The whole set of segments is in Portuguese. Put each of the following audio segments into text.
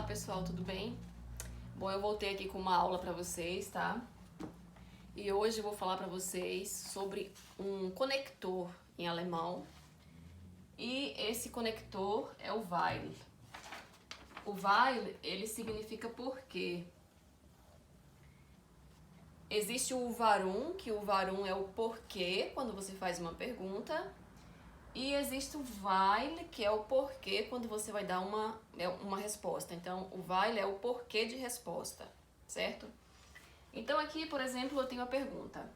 Olá pessoal, tudo bem? Bom, eu voltei aqui com uma aula para vocês, tá? E hoje eu vou falar para vocês sobre um conector em alemão. E esse conector é o weil. O weil, ele significa porquê. Existe o warum, que o warum é o porquê quando você faz uma pergunta. E existe o weil, que é o porquê quando você vai dar uma resposta. Então, o weil é o porquê de resposta, certo? Então, aqui, por exemplo, eu tenho a pergunta.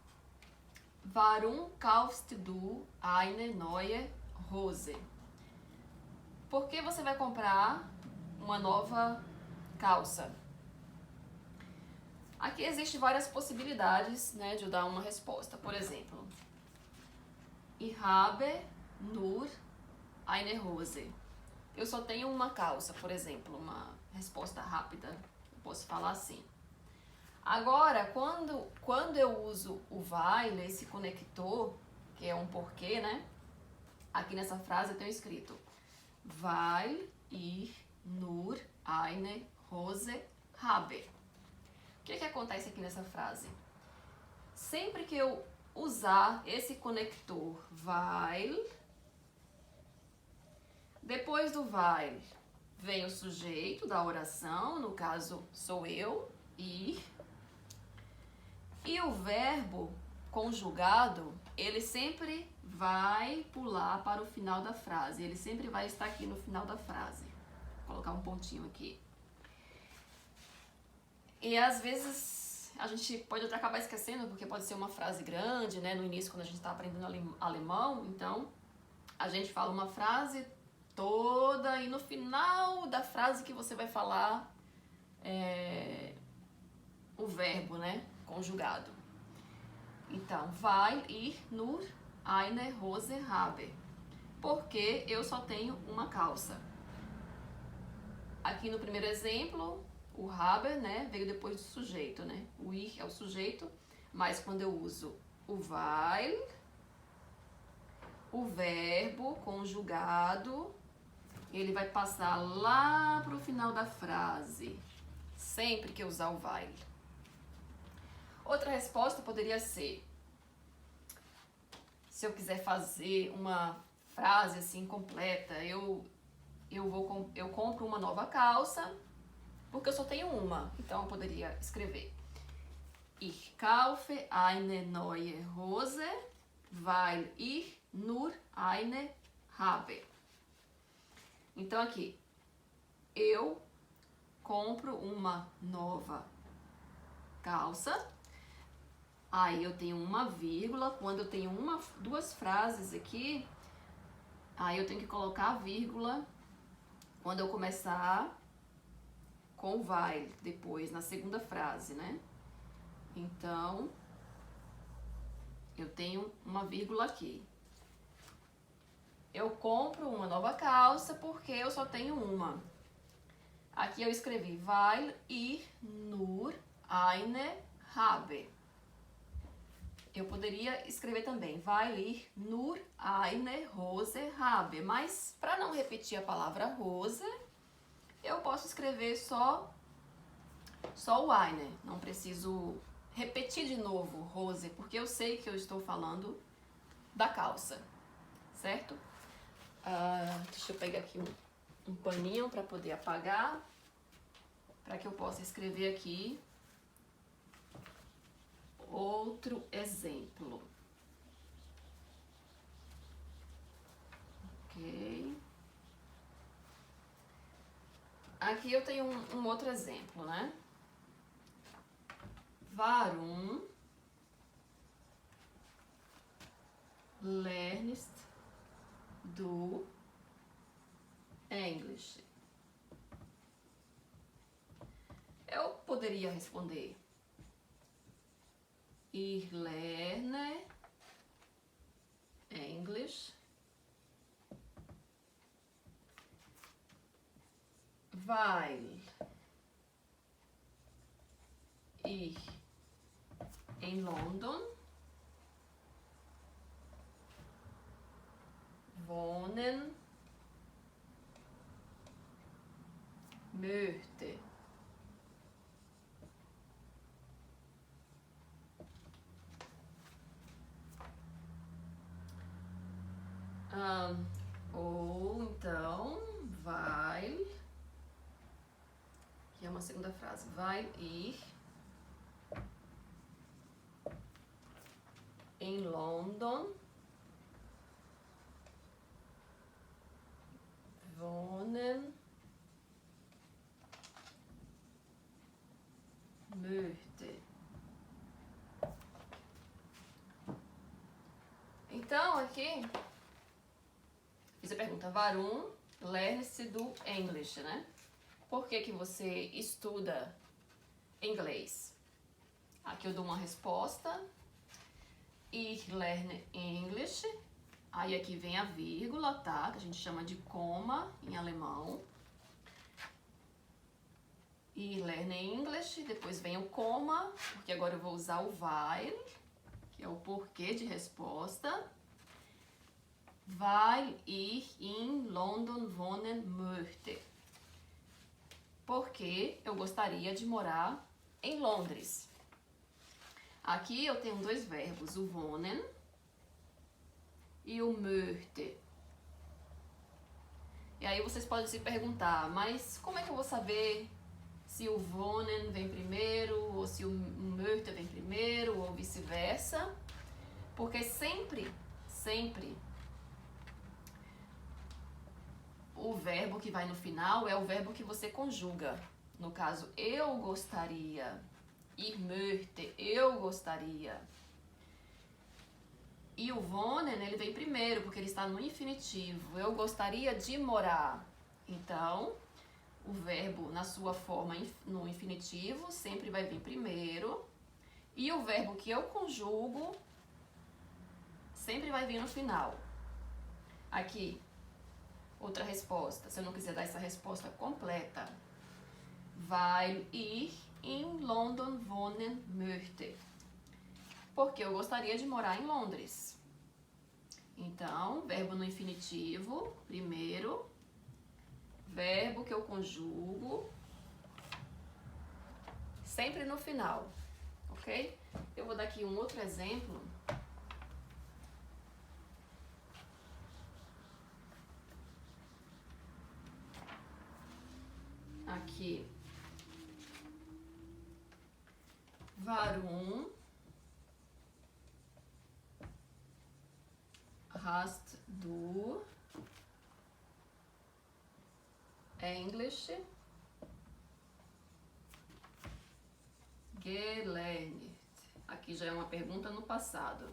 Warum kaufst du eine neue Hose? Por que você vai comprar uma nova calça? Aqui existem várias possibilidades, né, de eu dar uma resposta. Por exemplo, Ich habe nur eine Hose. Eu só tenho uma calça, por exemplo, uma resposta rápida. Eu posso falar assim. Agora, quando eu uso o weil, esse conector, que é um porquê, né? Aqui nessa frase eu tenho escrito Weil ich nur eine Hose habe. O que acontece aqui nessa frase? Sempre que eu usar esse conector weil, depois do weil vem o sujeito da oração, no caso sou eu, ir. E o verbo conjugado, ele sempre vai pular para o final da frase. Ele sempre vai estar aqui no final da frase. Vou colocar um pontinho aqui. E às vezes a gente pode até acabar esquecendo, porque pode ser uma frase grande, né? No início, quando a gente está aprendendo alemão, então a gente fala uma frase toda e no final da frase que você vai falar o verbo, né? Conjugado. Então, weil ich nur eine Hose habe. Porque eu só tenho uma calça. Aqui no primeiro exemplo, o habe, né, veio depois do sujeito, né? O ich é o sujeito, mas quando eu uso o weil, o verbo conjugado, ele vai passar lá pro final da frase, sempre que eu usar o weil. Outra resposta poderia ser, se eu quiser fazer uma frase assim completa, eu compro uma nova calça, porque eu só tenho uma. Então eu poderia escrever Ich kaufe eine neue Hose, weil ich nur eine habe. Então aqui, eu compro uma nova calça. Aí eu tenho uma vírgula. Quando eu tenho duas frases aqui, aí eu tenho que colocar a vírgula quando eu começar com o weil, depois, na segunda frase, né? Então, eu tenho uma vírgula aqui. Eu compro uma nova calça porque eu só tenho uma. Aqui eu escrevi weil ich nur eine habe. Eu poderia escrever também weil ich nur eine Hose habe, mas para não repetir a palavra Hose, eu posso escrever só o eine. Não preciso repetir de novo Hose, porque eu sei que eu estou falando da calça, certo? Deixa eu pegar aqui um paninho para poder apagar, para que eu possa escrever aqui outro exemplo. Ok. Aqui eu tenho um outro exemplo, né? Warum lernst du English? Eu poderia responder Ich lerne English weil ich em London wohnen möchte. Ou então, weil, que é uma segunda frase, weil ich em London wohnen möchte. Então, aqui, fiz a pergunta, warum lernst du English, né? Por que que você estuda inglês? Aqui eu dou uma resposta. Ich lerne English. Aí aqui vem a vírgula, tá? Que a gente chama de coma em alemão. Ich lerne English. Depois vem o coma, porque agora eu vou usar o weil, que é o porquê de resposta. Weil ich in London wohnen möchte. Porque eu gostaria de morar em Londres. Aqui eu tenho dois verbos, o wohnen e o möchte. E aí vocês podem se perguntar, mas como é que eu vou saber se o wohnen vem primeiro, ou se o möchte vem primeiro, ou vice-versa? Porque sempre o verbo que vai no final é o verbo que você conjuga. No caso, eu gostaria. Ich möchte, eu gostaria. E o wohnen, ele vem primeiro, porque ele está no infinitivo. Eu gostaria de morar. Então, o verbo na sua forma no infinitivo sempre vai vir primeiro. E o verbo que eu conjugo sempre vai vir no final. Aqui, outra resposta. Se eu não quiser dar essa resposta completa. Weil ich in London wohnen möchte. Porque eu gostaria de morar em Londres. Então, verbo no infinitivo, primeiro. Verbo que eu conjugo, sempre no final, ok? Eu vou dar aqui um outro exemplo. Aqui. Warum hast du Englisch gelernt? Aqui já é uma pergunta no passado.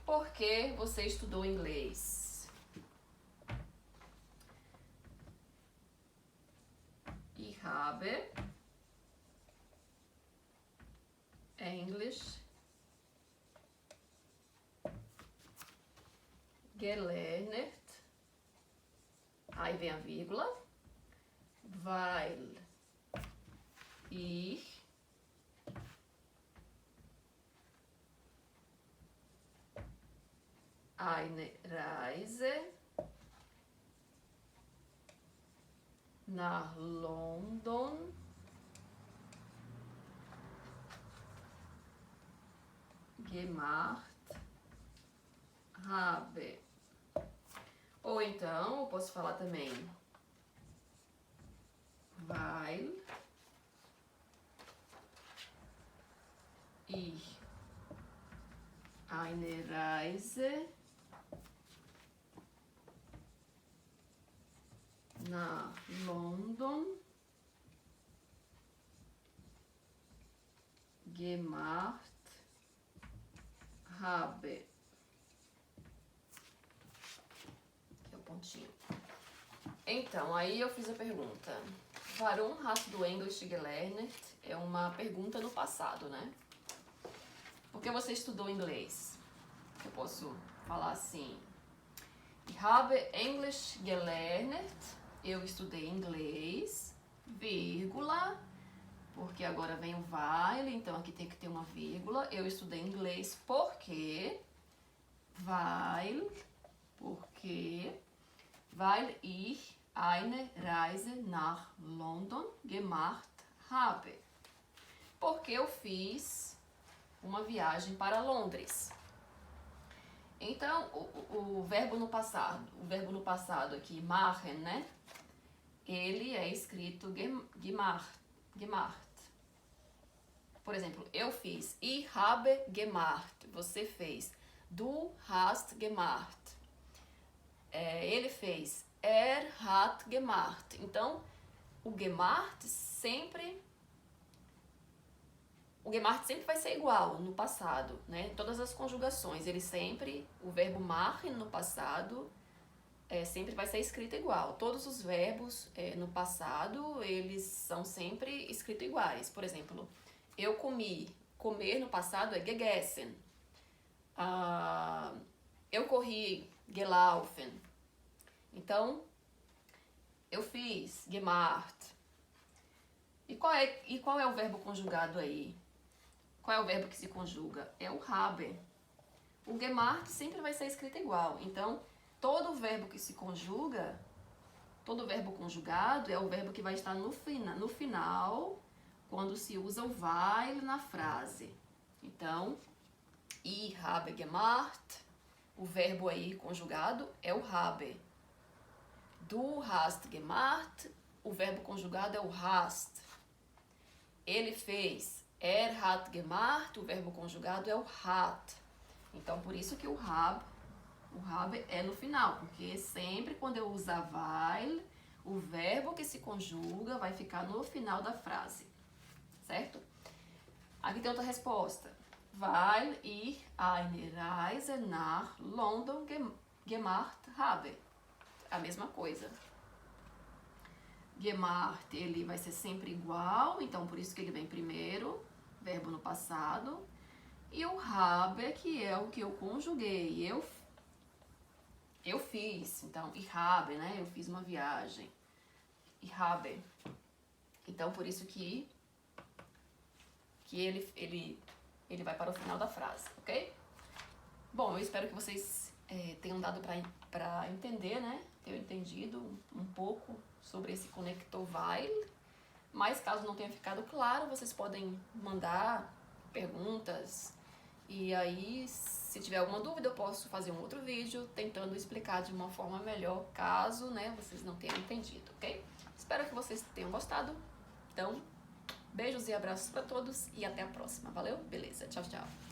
Por que você estudou inglês? Ich habe Englisch gelernt. Aí vem a vírgula. Weil ich eine Reise nach London gemacht habe. Ou então, eu posso falar também weil ich eine Reise nach London gemacht habe. Aqui é o pontinho. Então, aí eu fiz a pergunta. Warum hast du Englisch gelernt? É uma pergunta no passado, né? Por que você estudou inglês? Eu posso falar assim. Ich habe Englisch gelernt. Eu estudei inglês, vírgula, porque agora vem o weil, então aqui tem que ter uma vírgula. Eu estudei inglês porque, weil ich eine Reise nach London gemacht habe. Porque eu fiz uma viagem para Londres. Então, o verbo no passado aqui, machen, né? Ele é escrito gemacht. Por exemplo, eu fiz. Ich habe gemacht. Você fez. Du hast gemacht. Ele fez. Er hat gemacht. Então, o gemacht sempre vai ser igual no passado, né? Todas as conjugações, o verbo machen no passado sempre vai ser escrito igual. Todos os verbos no passado, eles são sempre escritos iguais. Por exemplo, eu comi. Comer no passado é gegessen. Eu corri, gelaufen. Então, eu fiz, gemacht. E qual é o verbo conjugado aí? Qual é o verbo que se conjuga? É o habe. O gemacht sempre vai ser escrito igual. Então, todo verbo que se conjuga, todo verbo conjugado é o verbo que vai estar no final, quando se usa o weil na frase. Então, ich habe gemacht, o verbo aí conjugado é o habe. Du hast gemacht, o verbo conjugado é o hast. Ele fez. Er hat gemacht, o verbo conjugado é o hat. Então, por isso que o habe é no final, porque sempre quando eu usar weil, o verbo que se conjuga vai ficar no final da frase, certo? Aqui tem outra resposta. Weil ich eine Reise nach London gemacht habe. A mesma coisa. Gemacht, ele vai ser sempre igual, então por isso que ele vem primeiro, verbo no passado. E o habe, que é o que eu conjuguei, eu fiz. Então, ich habe, né? Eu fiz uma viagem. Ich habe. Então, por isso que ele vai para o final da frase, ok? Bom, eu espero que vocês tenham dado para entender, né? Tenham entendido um pouco sobre esse conector weil. Mas caso não tenha ficado claro, vocês podem mandar perguntas. E aí, se tiver alguma dúvida, eu posso fazer um outro vídeo tentando explicar de uma forma melhor, caso, né, vocês não tenham entendido, ok? Espero que vocês tenham gostado. Então, beijos e abraços para todos e até a próxima. Valeu? Beleza. Tchau, tchau.